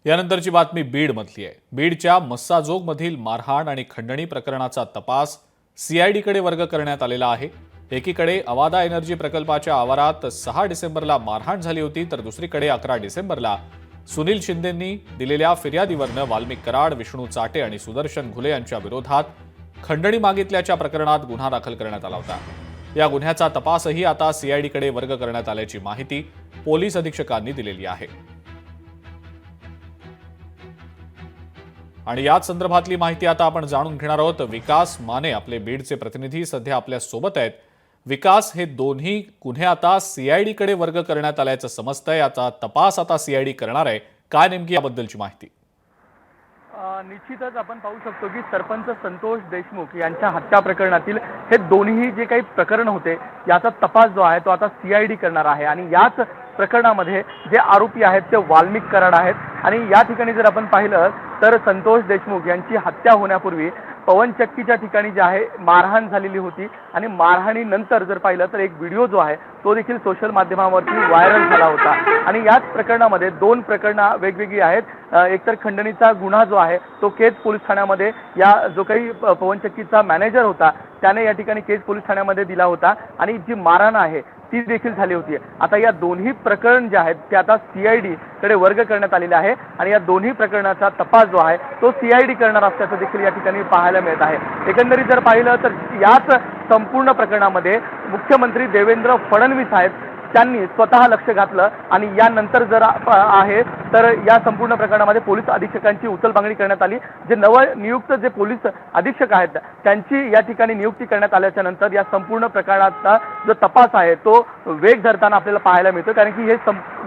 यानंतरची बातमी बीडमधली आहे। बीडच्या मस्साजोगमधील मारहाण आणि खंडणी प्रकरणाचा तपास सीआयडीकडे वर्ग करण्यात आलेला आहे। एकीकडे अवादा एनर्जी प्रकल्पाच्या आवारात 6 डिसेंबरला मारहाण झाली होती, तर दुसरीकडे 11 डिसेंबरला सुनील शिंदेंनी दिलेल्या फिर्यादीवरनं वाल्मिक कराड, विष्णू चाटे आणि सुदर्शन घुले यांच्या विरोधात खंडणी मागितल्याच्या प्रकरणात गुन्हा दाखल करण्यात आला होता। या गुन्ह्याचा तपासही आता सीआयडीकडे वर्ग करण्यात आल्याची माहिती पोलीस अधीक्षकांनी दिलेली आहे। आणि याच संदर्भातली माहिती आता आपण जाणून घेणार आहोत। विकास माने आपले बीडचे प्रतिनिधी सध्या आपल्या सोबत आहेत। विकास, हे दोन्ही गुन्हे आता सीआयडीकडे वर्ग करण्यात आल्याचं समजतंय। आता तपास आता सीआयडी करणार आहे, काय नेमकी याबद्दलची माहिती? निश्चितच आपण पाहू शकतो की सरपंच संतोष देशमुख यांच्या हत्या प्रकरणातील हे दोन्ही जे काही प्रकरण होते याचा तपास जो आहे तो आता सीआयडी करणार आहे। आणि याच प्रकरणामध्ये जे आरोपी आहेत ते वाल्मिक कराड आहेत। आणि या ठिकाणी जर आपण पाहिलं तर संतोष देशमुख यांची हत्या होण्यापूर्वी पवनचक्कीच्या ठिकाणी जे आहे मारहाण झालेली होती। आणि मारहाणीनंतर जर पाहिलं तर एक व्हिडिओ जो आहे तो देखील सोशल माध्यमावरती व्हायरल झाला होता। आणि याच प्रकरणामध्ये दोन प्रकरणं वेगवेगळी आहेत। एकतर खंडणीचा गुन्हा जो आहे तो केज पोलीस ठाण्यामध्ये या जो काही पवनचक्कीचा मॅनेजर होता त्याने या ठिकाणी केज पोलीस ठाण्यामध्ये दिला होता। आणि जी मारहाण आहे ती देखील झाली होती। आता या दोन्ही प्रकरण जे आहेत ते आता सीआयडी कडे वर्ग करण्यात आलेले आहे। आणि या दोन्ही प्रकरणाचा तपास जो आहे तो सीआयडी करणार असल्याचं देखील या ठिकाणी पाहायला मिळत आहे। एकंदरीत जर पाहिलं तर याच संपूर्ण प्रकरणामध्ये मुख्यमंत्री देवेंद्र फडणवीस आहेत त्यांनी स्वतः लक्ष घातलं। आणि यानंतर जर आहे तर या संपूर्ण प्रकरणामध्ये पोलीस अधीक्षकांची उचलबांगडी करण्यात आली। जे नवनियुक्त जे पोलीस अधीक्षक आहेत त्यांची या ठिकाणी नियुक्ती करण्यात आल्याच्या नंतर या संपूर्ण प्रकरणाचा जो तपास आहे तो वेग धरताना आपल्याला पाहायला मिळतो। कारण की हे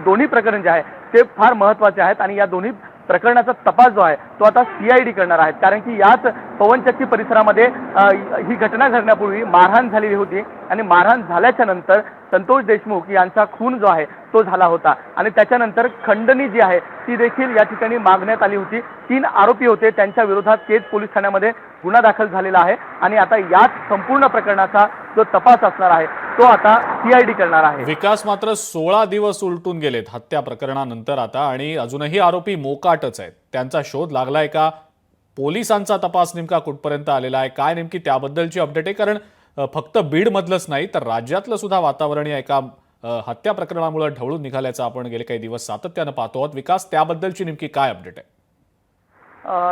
दोन्ही प्रकरण जे आहे ते फार महत्त्वाचे आहेत। आणि या दोन्ही प्रकरणाचा तपास जो आहे तो आता सीआयडी करणार आहे। कारण की याच पवनचक्की परिसरामध्ये ही घटना घडण्यापूर्वी मारहाण झालेली होती। आणि मारहाण झाल्याच्या नंतर संतोष देशमुख यांचा खून जो आहे तो झाला होता। आणि त्याच्यानंतर खंडणी जी आहे ती देखील या ठिकाणी मागण्यात आली होती। 3 आरोपी होते, त्यांच्या विरोधात केज पोलीस ठाण्यामध्ये गुन्हा दाखल झालेला आहे। आणि आता याच संपूर्ण प्रकरणाचा जो तपास असणार आहे तो आता सीआयडी करणार आहे। विकास, मात्र 16 दिवस उलटून गेलेत हत्या प्रकरणानंतर आता, आणि अजूनही आरोपी मोकाटच आहेत। त्यांचा शोध लागलाय का? पोलिसांचा तपास नेमका कुठपर्यंत आलेला आहे? काय नेमकी त्याबद्दलची अपडेट आहे? कारण फक्त बीडमधलंच नाही तर राज्यातलं सुद्धा वातावरण या एका हत्या प्रकरणामुळे ढवळून निघाल्याचं आपण गेले काही दिवस सातत्यानं पाहतो आहोत। विकास, त्याबद्दलची नेमकी काय अपडेट आहे?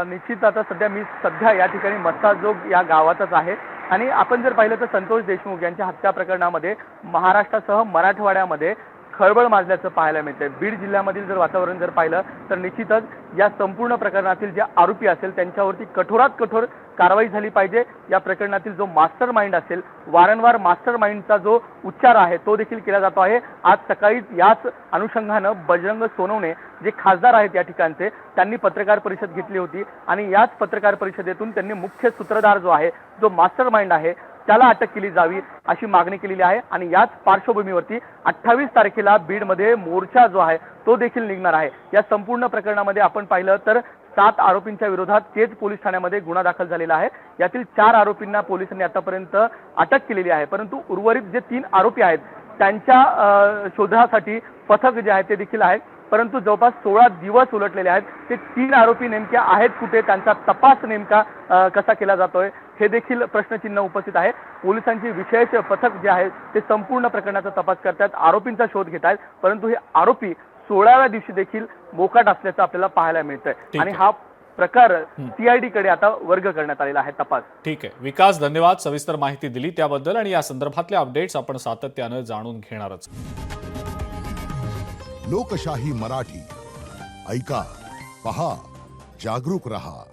निश्चित आता मी सध्या या ठिकाणी मस्साजोग या गावातच आहे। आणि आपण जर पाहिलं तर संतोष देशमुख यांच्या हत्या प्रकरणामध्ये महाराष्ट्रासह मराठवाड्यामध्ये खळबळ माजल्याचं पाहायला मिळतंय। बीड जिल्ह्यामधील जर वातावरण जर पाहिलं तर निश्चितच या संपूर्ण प्रकरणातील जे आरोपी असेल त्यांच्यावरती कठोरात कठोर कारवाई झाली पाहिजे। या प्रकरणातील जो मास्टर माइंड असेल, वारंवार मास्टर माइंडचा जो उच्चार आहे तो देखील केला जातो आहे। आज सकाळी याच अनुषंगानं बजरंग सोनवणे जे खासदार आहेत या ठिकाणचे त्यांनी पत्रकार परिषद घेतली होती। आणि याच पत्रकार परिषदेतून त्यांनी मुख्य सूत्रधार जो आहे, जो मास्टर माइंड आहे त्याला अटक केली जावी अशी मागणी केलेली आहे। आणि याच पार्श्वभूमीवरती 28 तारखेला बीडमध्ये मोर्चा जो आहे तो देखील निघणार आहे। या संपूर्ण प्रकरणामध्ये आपण पाहिलं तर 7 आरोपींच्या विरोधात केज पोलीस ठाण्यामध्ये गुन्हा दाखल झालेला आहे। यातील 4 आरोपींना पोलिसांनी आतापर्यंत अटक केलेली आहे। परंतु उर्वरित जे 3 आरोपी आहेत त्यांच्या शोधासाठी पथक जे आहे ते देखील आहे। परंतु जवळपास 16 दिवस उलटलेले आहेत। ते 3 आरोपी नेमके आहेत कुठे, त्यांचा तपास नेमका कसा केला जातोय हे देखील प्रश्नचिन्ह उपस्थित आहे। पोलिसांची विशेष पथक जे आहे ते संपूर्ण प्रकरणाचा तपास करतात, आरोपींचा शोध घेत आहेत। परंतु हे आरोपी 16व्या दिवशी देखील मोकाट असल्याचं आपल्याला पाहायला मिळतंय। आणि हा प्रकार सीआयडी कडे आता वर्ग करण्यात आलेला आहे तपास। ठीक आहे विकास, धन्यवाद सविस्तर माहिती दिली त्याबद्दल। आणि या संदर्भातले अपडेट्स आपण सातत्यानं जाणून घेणारच। लोकशाही मराठी ऐका, पहा, जागरूक रहा।